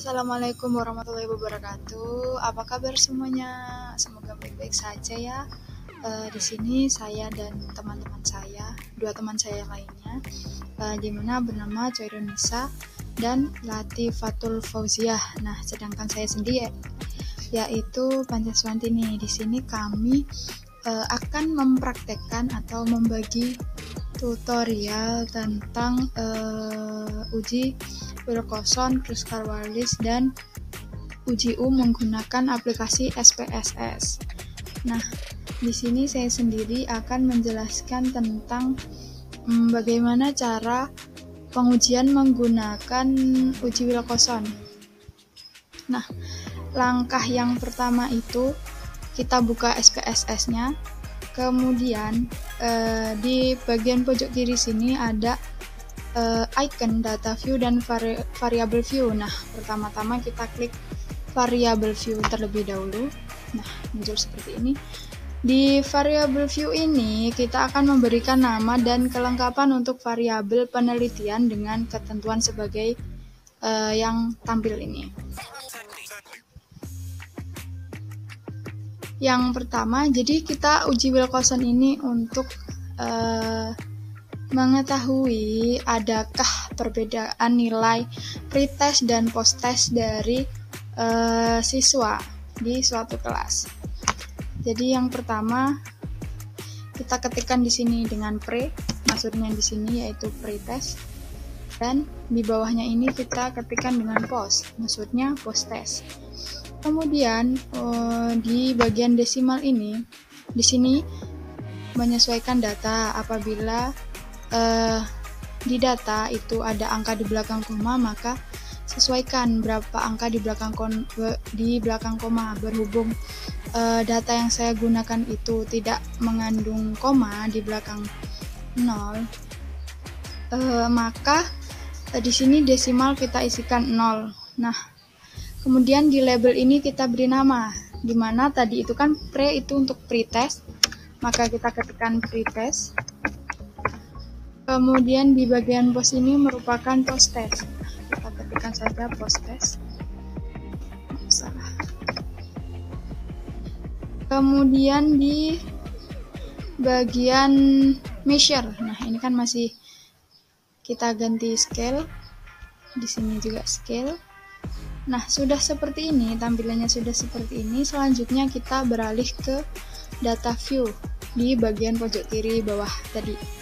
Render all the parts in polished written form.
Assalamualaikum warahmatullahi wabarakatuh. Apa kabar semuanya? Semoga baik-baik saja ya. Di sini saya dan teman-teman saya, dua teman saya lainnya, di mana bernama Coirunisa dan Latifatul Fauziah. Nah, sedangkan saya sendiri yaitu Pancaswantini. Di sini kami akan mempraktekkan atau membagi tutorial tentang uji Wilcoxon, Kruskal-Wallis, dan uji menggunakan aplikasi SPSS. Nah, di sini saya sendiri akan menjelaskan tentang bagaimana cara pengujian menggunakan uji Wilcoxon. Nah, langkah yang pertama itu kita buka SPSS-nya. Kemudian di bagian pojok kiri sini ada icon data view dan variable view. Nah, pertama-tama kita klik variable view terlebih dahulu. Nah, muncul seperti ini. Di variable view ini kita akan memberikan nama dan kelengkapan untuk variabel penelitian dengan ketentuan sebagai yang tampil ini. Yang pertama, jadi kita uji Wilcoxon ini untuk mengetahui adakah perbedaan nilai pretest dan posttest dari siswa di suatu kelas. Jadi yang pertama kita ketikkan di sini dengan pre, maksudnya di sini yaitu pretest, dan di bawahnya ini kita ketikkan dengan post, maksudnya posttest. Kemudian di bagian desimal ini, di sini menyesuaikan data. Apabila di data itu ada angka di belakang koma, maka sesuaikan berapa angka di belakang koma. Berhubung data yang saya gunakan itu tidak mengandung koma di belakang 0, maka di sini desimal kita isikan 0. Nah, kemudian di label ini kita beri nama, di mana tadi itu kan pre itu untuk pretest, maka kita ketikkan pretest. Kemudian di bagian post ini merupakan posttest. Kita ketikkan saja posttest. Salah. Kemudian di bagian measure. Nah, ini kan masih kita ganti scale. Di sini juga scale. Nah, sudah seperti ini, tampilannya sudah seperti ini. Selanjutnya kita beralih ke data view di bagian pojok kiri bawah tadi.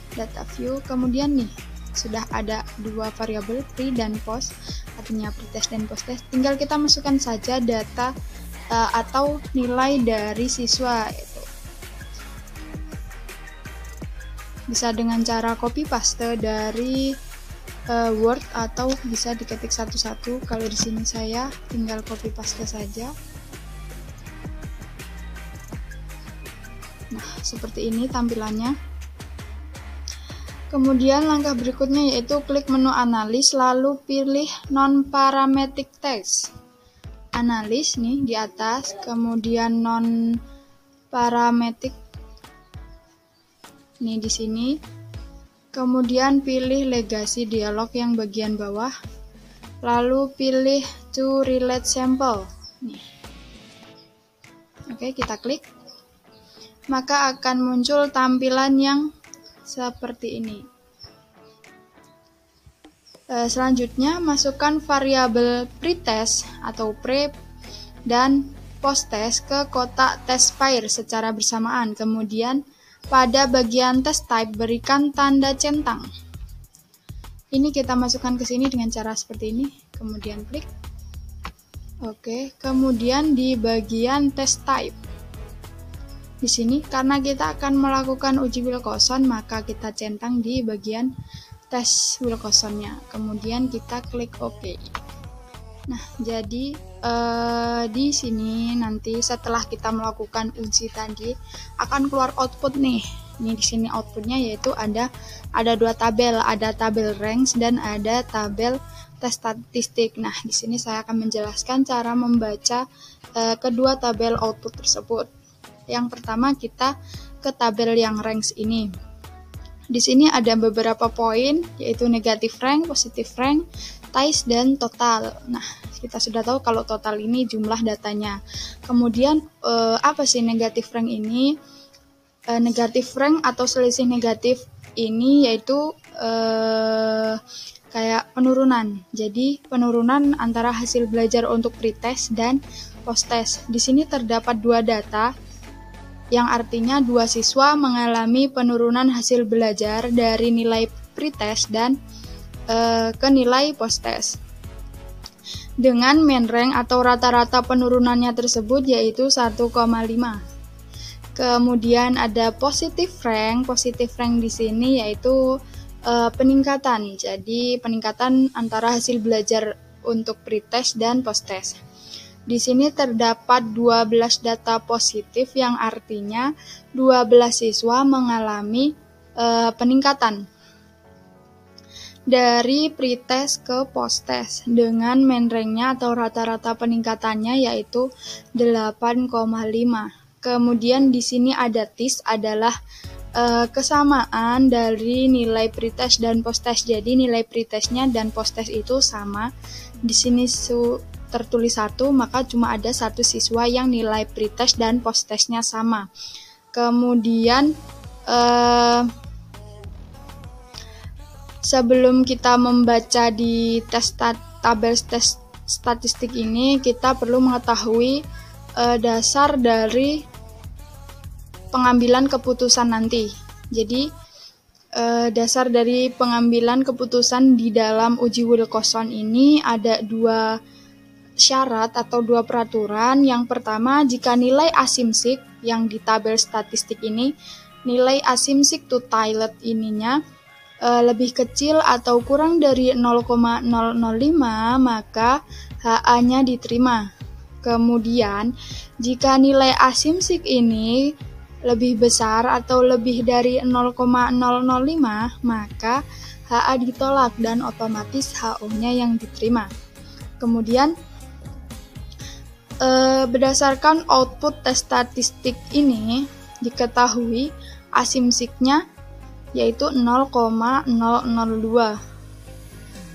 Data view, kemudian nih sudah ada dua variabel pre dan post, artinya pretest dan posttest. Tinggal kita masukkan saja data atau nilai dari siswa itu. Bisa dengan cara copy paste dari Word atau bisa diketik satu-satu. Kalau di sini saya tinggal copy paste saja. Nah, seperti ini tampilannya. Kemudian langkah berikutnya yaitu klik menu analis, lalu pilih non-parametric text. Analis nih di atas, kemudian non-parametric nih di sini. Kemudian pilih legasi dialog yang bagian bawah, lalu pilih to relate sample. Nih. Oke, kita klik. Maka akan muncul tampilan yang seperti ini. Selanjutnya masukkan variabel pretest atau pre dan posttest ke kotak test pair secara bersamaan. Kemudian pada bagian test type berikan tanda centang. Ini kita masukkan ke sini dengan cara seperti ini. Kemudian klik. Oke, kemudian di bagian test type. Di sini karena kita akan melakukan uji Wilcoxon, maka kita centang di bagian tes Wilcoxonnya. Kemudian kita klik OK. Nah, jadi di sini nanti setelah kita melakukan uji tadi akan keluar output nih. Ini di sini outputnya yaitu ada dua tabel, ada tabel ranks dan ada tabel tes statistik. Nah, di sini saya akan menjelaskan cara membaca kedua tabel output tersebut. Yang pertama kita ke tabel yang ranks ini. Di sini ada beberapa poin, yaitu negatif rank, positif rank, ties, dan total. Nah, Kita sudah tahu kalau total ini jumlah datanya. Kemudian apa sih negatif rank ini? Negatif rank atau selisih negatif ini yaitu kayak penurunan. Jadi penurunan antara hasil belajar untuk pretest dan posttest. Di sini terdapat dua data yang artinya dua siswa mengalami penurunan hasil belajar dari nilai pretest dan ke nilai posttest. Dengan mean rank atau rata-rata penurunannya tersebut yaitu 1,5. Kemudian ada positive rank. Positive rank di sini yaitu peningkatan. Jadi peningkatan antara hasil belajar untuk pretest dan posttest. Di sini terdapat 12 data positif yang artinya 12 siswa mengalami peningkatan dari pretest ke posttest dengan mean rank-nya atau rata-rata peningkatannya yaitu 8,5. Kemudian di sini ada TIS adalah kesamaan dari nilai pretest dan posttest. Jadi nilai pretestnya dan posttest itu sama. Di sini tertulis 1, maka cuma ada satu siswa yang nilai pretest dan posttestnya sama. Kemudian sebelum kita membaca di tabel tes statistik ini, kita perlu mengetahui dasar dari pengambilan keputusan nanti. Jadi dasar dari pengambilan keputusan di dalam uji Wilcoxon ini ada dua syarat atau dua peraturan. Yang pertama, jika nilai asimsik yang di tabel statistik ini, nilai asimsik to tilde ininya lebih kecil atau kurang dari 0,005, maka HA-nya diterima. Kemudian, jika nilai asimsik ini lebih besar atau lebih dari 0,005, maka HA ditolak dan otomatis HO-nya yang diterima. Kemudian, berdasarkan output tes statistik ini diketahui asimsiknya yaitu 0,002,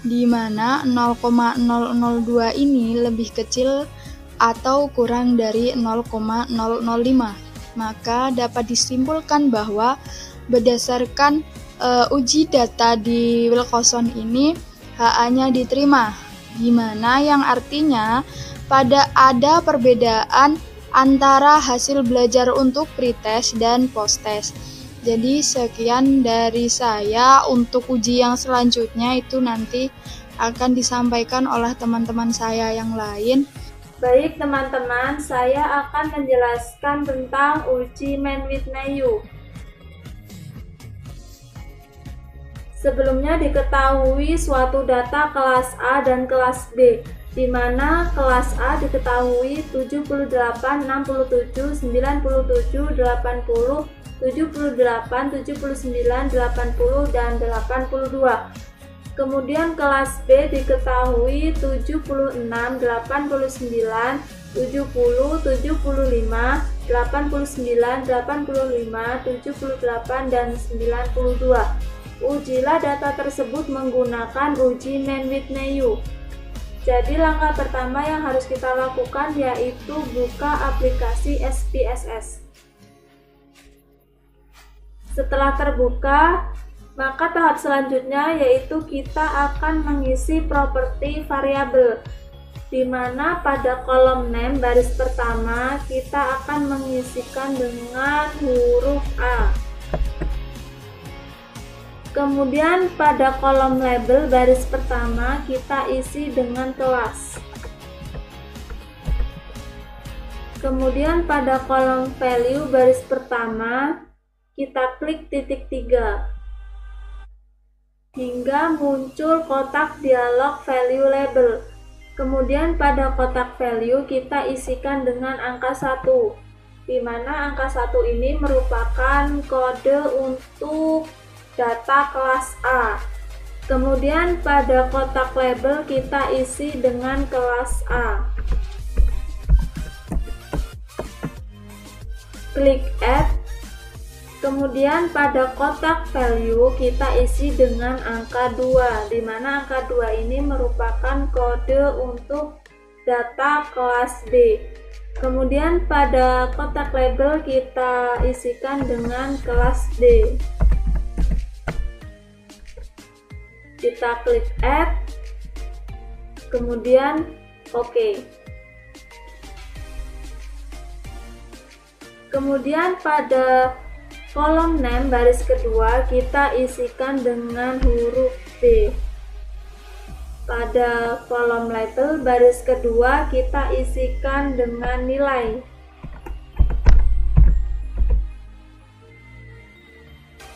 di mana 0,002 ini lebih kecil atau kurang dari 0,005. Maka dapat disimpulkan bahwa berdasarkan uji data di Wilcoxon ini HA-nya diterima, di mana yang artinya ada perbedaan antara hasil belajar untuk pretest dan posttest. Jadi sekian dari saya. Untuk uji yang selanjutnya itu nanti akan disampaikan oleh teman-teman saya yang lain. Baik teman-teman, saya akan menjelaskan tentang uji Mann-Whitney-U. Sebelumnya diketahui suatu data kelas A dan kelas B, di mana kelas A diketahui 78, 67, 97, 80, 78, 79, 80, dan 82. Kemudian kelas B diketahui 76, 89, 70, 75, 89, 85, 78, dan 92. Ujilah data tersebut menggunakan uji Mann-Whitney-U. Jadi langkah pertama yang harus kita lakukan yaitu buka aplikasi SPSS. Setelah terbuka, maka tahap selanjutnya yaitu kita akan mengisi properti variabel, di mana pada kolom name baris pertama kita akan mengisikan dengan huruf A. Kemudian pada kolom label baris pertama kita isi dengan kelas. Kemudian pada kolom value baris pertama kita klik titik 3 hingga muncul kotak dialog value label. Kemudian pada kotak value kita isikan dengan angka 1, di mana angka 1 ini merupakan kode untuk data kelas A. Kemudian pada kotak label kita isi dengan kelas A. Klik add. Kemudian pada kotak value kita isi dengan angka 2, di mana angka 2 ini merupakan kode untuk data kelas B. Kemudian pada kotak label kita isikan dengan kelas D. Kita klik add, kemudian OK. Kemudian pada kolom name baris kedua kita isikan dengan huruf B. Pada kolom label baris kedua kita isikan dengan nilai.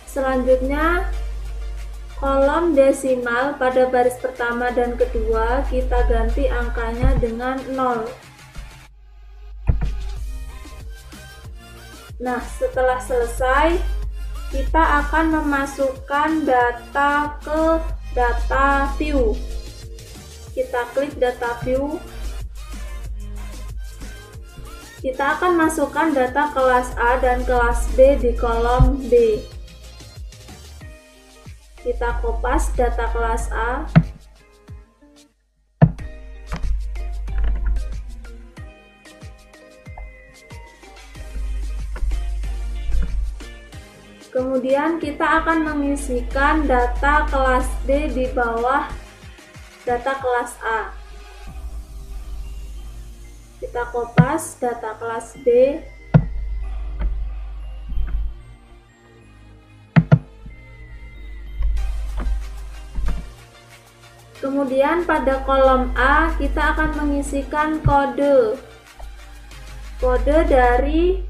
Selanjutnya kolom desimal pada baris pertama dan kedua kita ganti angkanya dengan 0. Nah, setelah selesai, kita akan memasukkan data ke data view. Kita klik data view. Kita akan masukkan data kelas A dan kelas B di kolom B. Kita kopas data kelas A. Kemudian kita akan mengisikan data kelas D di bawah data kelas A. Kita kopas data kelas B. Kemudian pada kolom A kita akan mengisikan kode dari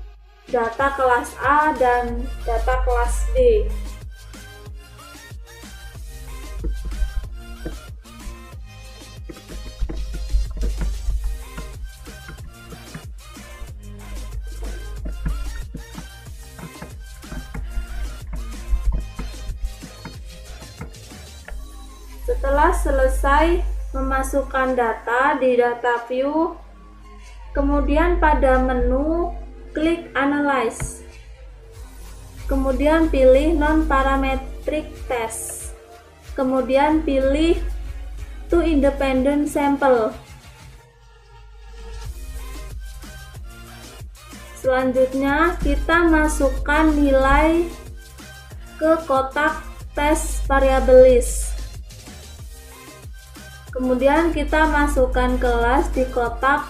data kelas A dan data kelas B. Setelah selesai memasukkan data di data view, kemudian pada menu klik Analyze. Kemudian pilih Non-Parametric Test. Kemudian pilih Two Independent Sample. Selanjutnya kita masukkan nilai ke kotak test variable list. Kemudian kita masukkan kelas di kotak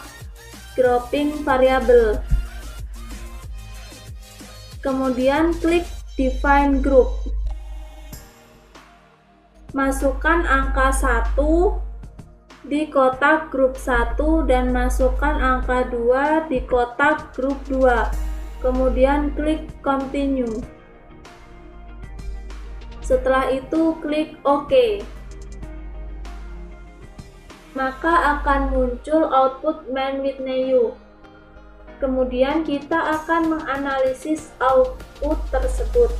grouping variable. Kemudian klik Define Group. Masukkan angka 1 di kotak grup 1 dan masukkan angka 2 di kotak grup 2. Kemudian klik Continue. Setelah itu klik OK. Maka akan muncul output main with new. Kemudian kita akan menganalisis output tersebut,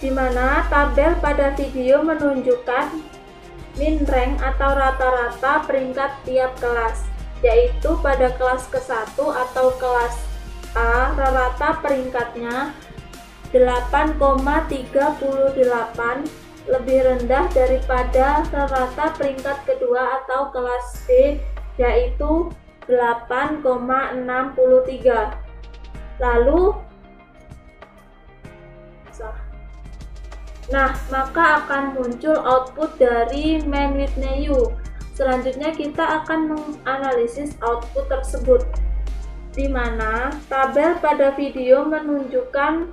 di mana tabel pada video menunjukkan min rank atau rata-rata peringkat tiap kelas, yaitu pada kelas ke-1 atau kelas A rata peringkatnya 8,38, lebih rendah daripada rata peringkat kedua atau kelas B, yaitu 8,63. Lalu maka akan muncul output dari main with new. Selanjutnya kita akan menganalisis output tersebut, di mana tabel pada video menunjukkan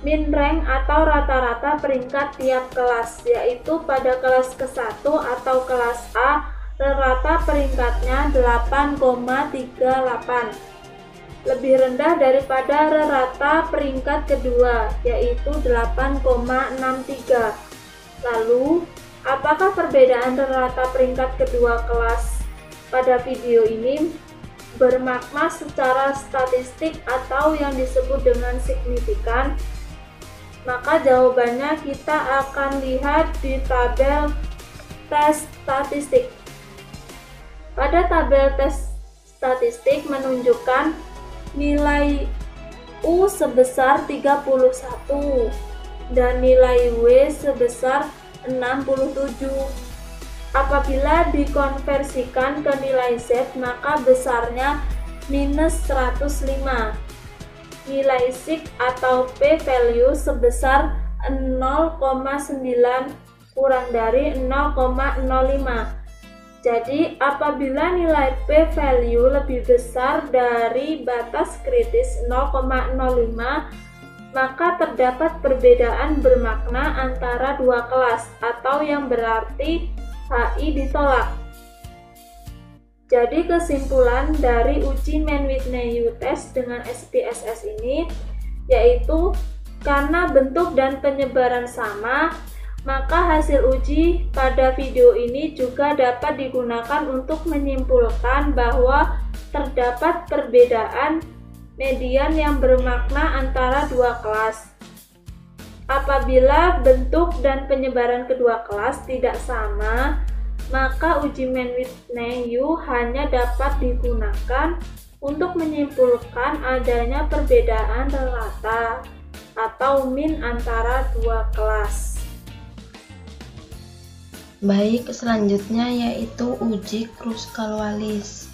min rank atau rata-rata peringkat tiap kelas, yaitu pada kelas ke-1 atau kelas A rata peringkatnya 8,38, lebih rendah daripada rata peringkat kedua, yaitu 8,63. Lalu, apakah perbedaan rata peringkat kedua kelas pada video ini bermakna secara statistik atau yang disebut dengan signifikan? Maka jawabannya kita akan lihat di tabel tes statistik. Pada tabel tes statistik menunjukkan nilai U sebesar 31 dan nilai W sebesar 67. Apabila dikonversikan ke nilai Z, maka besarnya minus 105. Nilai sig atau p-value sebesar 0,9 kurang dari 0,05. Jadi, apabila nilai p-value lebih besar dari batas kritis 0,05, maka terdapat perbedaan bermakna antara dua kelas, atau yang berarti HI ditolak. Jadi, kesimpulan dari uji Mann-Whitney test dengan SPSS ini yaitu karena bentuk dan penyebaran sama, maka hasil uji pada video ini juga dapat digunakan untuk menyimpulkan bahwa terdapat perbedaan median yang bermakna antara dua kelas. Apabila bentuk dan penyebaran kedua kelas tidak sama, maka uji Mann-Whitney hanya dapat digunakan untuk menyimpulkan adanya perbedaan rata atau min antara dua kelas. Baik, selanjutnya yaitu uji Kruskal-Wallis.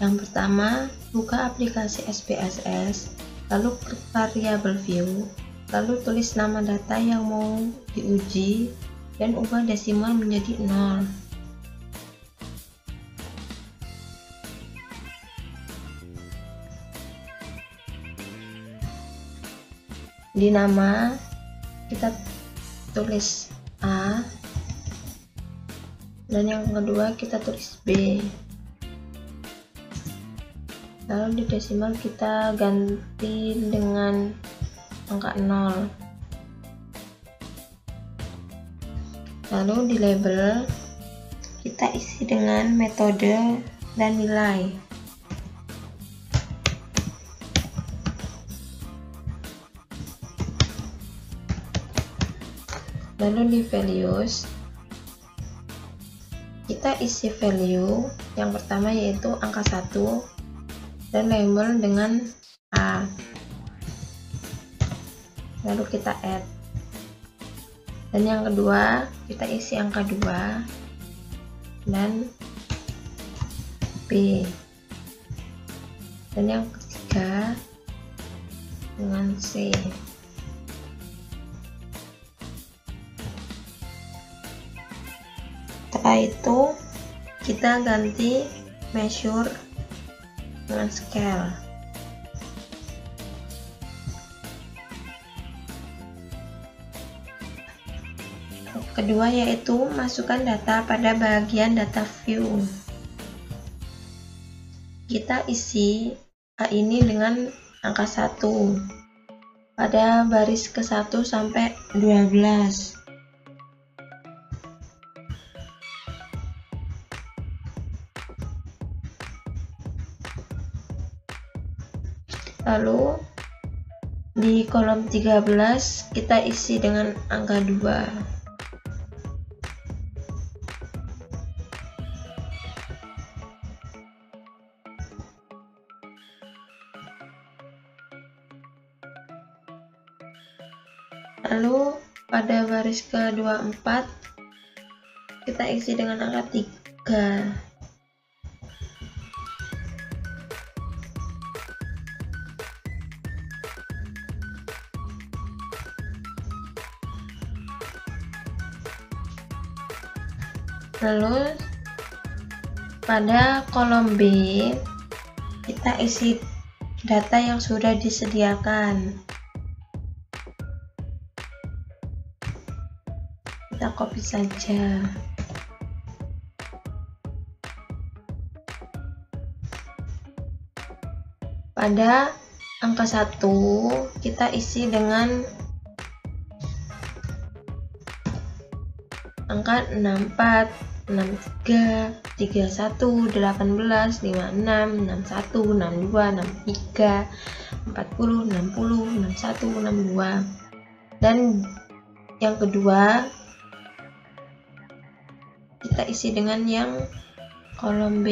Yang pertama, buka aplikasi SPSS, lalu klik variabel view, lalu tulis nama data yang mau diuji, dan ubah desimal menjadi 0. Di nama, kita tulis A, dan yang kedua kita tulis B, lalu di desimal kita ganti dengan angka 0, lalu di label kita isi dengan metode dan nilai. Lalu di values kita isi value yang pertama yaitu angka 1 dan label dengan A, lalu kita add, dan yang kedua kita isi angka 2 dan B, dan yang ketiga dengan C. Setelah itu kita ganti measure dengan scale. Kedua yaitu masukkan data pada bagian data view. Kita isi A ini dengan angka 1 pada baris ke-1 sampai 12. Lalu di kolom 13 kita isi dengan angka 2. Lalu pada baris ke-24 kita isi dengan angka 3. Lalu pada kolom B kita isi data yang sudah disediakan. Kita copy saja. Pada angka 1 kita isi dengan angka 64, 63, 31, 18, 56, 61, 62, 63, 40, 60, 61, 62. Dan yang kedua kita isi dengan yang kolom B.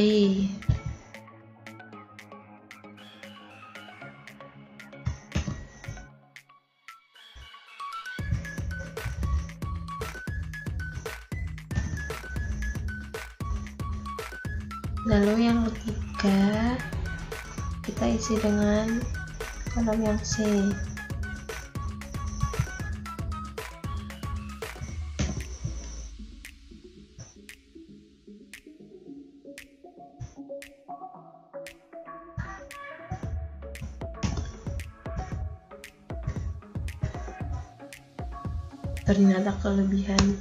Lalu yang ketiga kita isi dengan kolom yang C. Ternyata kelebihan.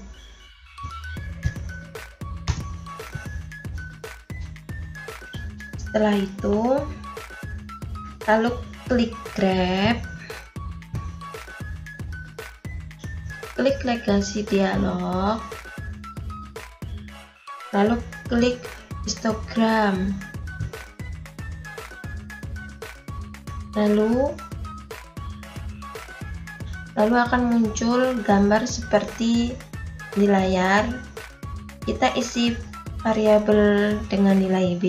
Setelah itu lalu klik grab, klik legasi dialog, lalu klik histogram, lalu akan muncul gambar seperti di layar. Kita isi variabel dengan nilai B,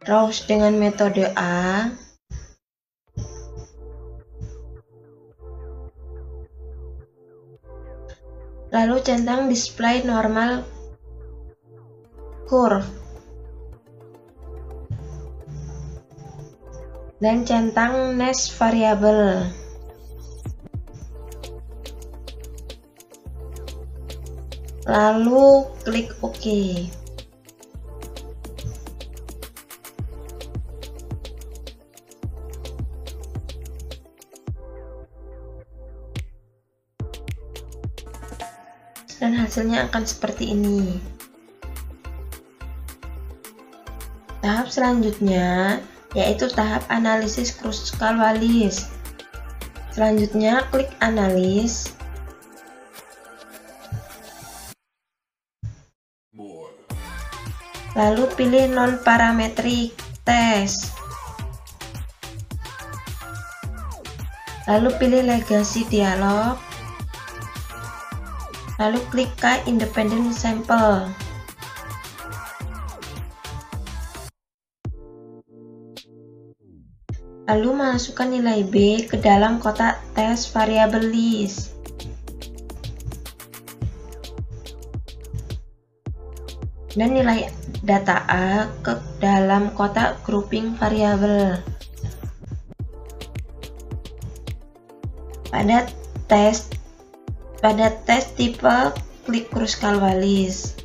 browse dengan metode A, lalu centang display normal curve, dan centang next variable. Lalu klik OK. Dan hasilnya akan seperti ini. Tahap selanjutnya yaitu tahap analisis Kruskal-Wallis. Selanjutnya klik analis, lalu pilih non-parametric test, lalu pilih legasi dialog, lalu klik K-independent sample. Lalu masukkan nilai B ke dalam kotak tes variabel list. Dan nilai data A ke dalam kotak grouping variabel. Pada tes tipe, klik Kruskal-Wallis.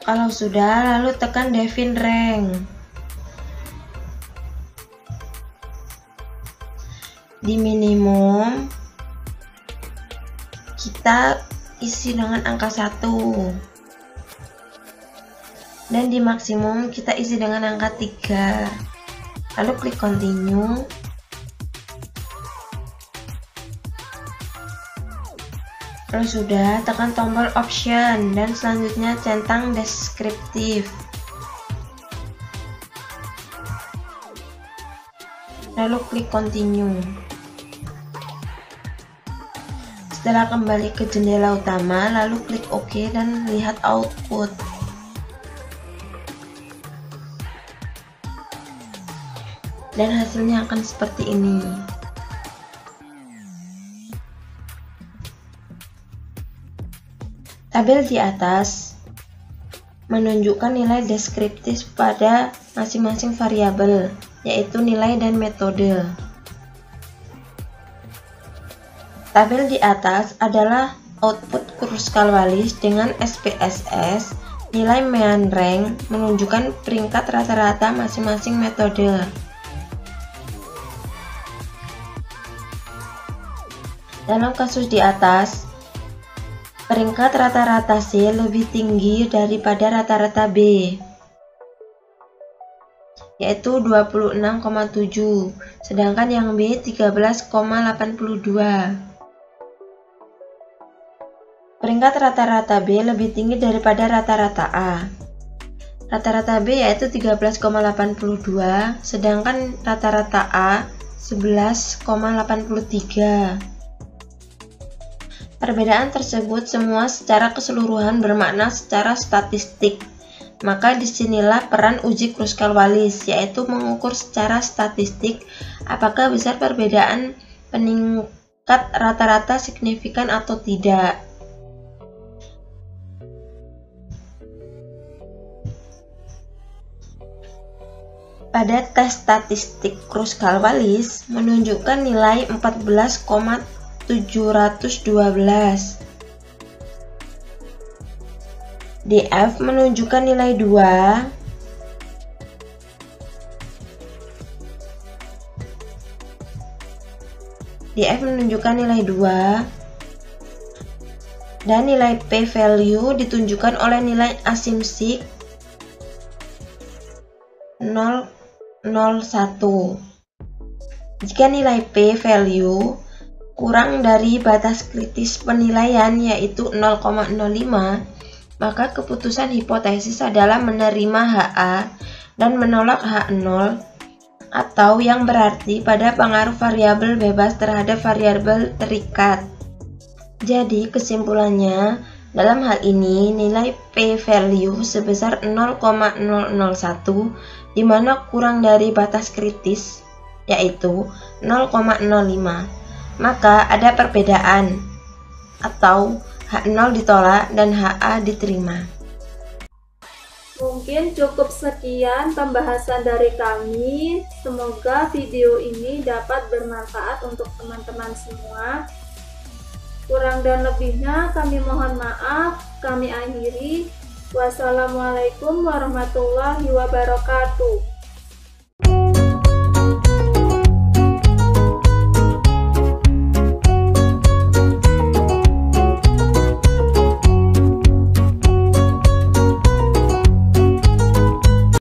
Kalau sudah, lalu tekan define rank. Di minimum kita isi dengan angka 1, dan di maksimum kita isi dengan angka 3. Lalu klik continue. Kalau sudah, tekan tombol option dan selanjutnya centang deskriptif. Lalu klik continue. Setelah kembali ke jendela utama, lalu klik OK dan lihat output. Dan hasilnya akan seperti ini. Tabel di atas menunjukkan nilai deskriptif pada masing-masing variabel, yaitu nilai dan metode. Tabel di atas adalah output Kruskal-Wallis dengan SPSS. Nilai mean rank menunjukkan peringkat rata-rata masing-masing metode. Dalam kasus di atas, peringkat rata-rata C lebih tinggi daripada rata-rata B, yaitu 26,7, sedangkan yang B 13,82. Peringkat rata-rata B lebih tinggi daripada rata-rata A. Rata-rata B yaitu 13,82, sedangkan rata-rata A 11,83. Perbedaan tersebut semua secara keseluruhan bermakna secara statistik. Maka disinilah peran uji Kruskal-Wallis, yaitu mengukur secara statistik apakah besar perbedaan peningkat rata-rata signifikan atau tidak. Pada tes statistik Kruskal-Wallis menunjukkan nilai 14,712. DF menunjukkan nilai 2. DF menunjukkan nilai 2. Dan nilai p-value ditunjukkan oleh nilai asumsi 0,01. Jika nilai p-value kurang dari batas kritis penilaian yaitu 0,05, maka keputusan hipotesis adalah menerima HA dan menolak H0, atau yang berarti pada pengaruh variabel bebas terhadap variabel terikat. Jadi kesimpulannya, dalam hal ini nilai p-value sebesar 0,001 di mana kurang dari batas kritis yaitu 0,05, maka ada perbedaan atau H0 ditolak dan HA diterima. Mungkin cukup sekian pembahasan dari kami. Semoga video ini dapat bermanfaat untuk teman-teman semua. Kurang dan lebihnya kami mohon maaf. Kami akhiri. Wassalamualaikum warahmatullahi wabarakatuh.